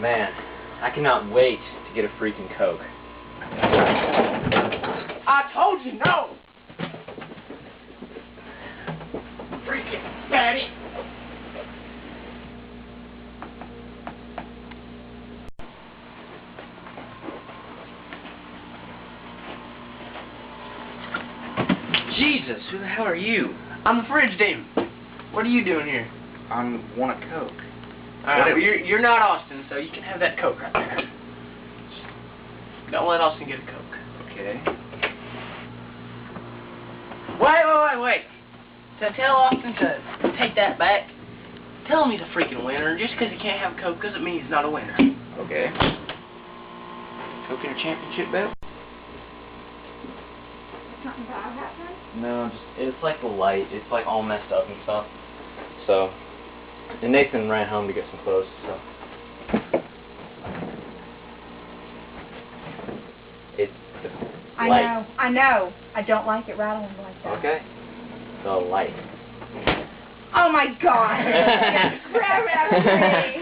Man, I cannot wait to get a freaking Coke. I told you no! Freaking fatty! Jesus, who the hell are you? I'm the fridge demon. What are you doing here? I want a Coke. Alright, well, you're not Austin, so you can have that Coke right there. Don't let Austin get a Coke. Okay. Wait. So tell Austin to take that back. Tell him he's a freaking winner. Just because he can't have a Coke doesn't mean he's not a winner. Okay. Coke in a championship belt? Something bad happened? No, it's like the light. It's like all messed up and stuff. So, and Nathan ran home to get some clothes, so. It's the light. I know. I don't like it rattling like that. Okay. The light. Oh my God! Grab it out of me!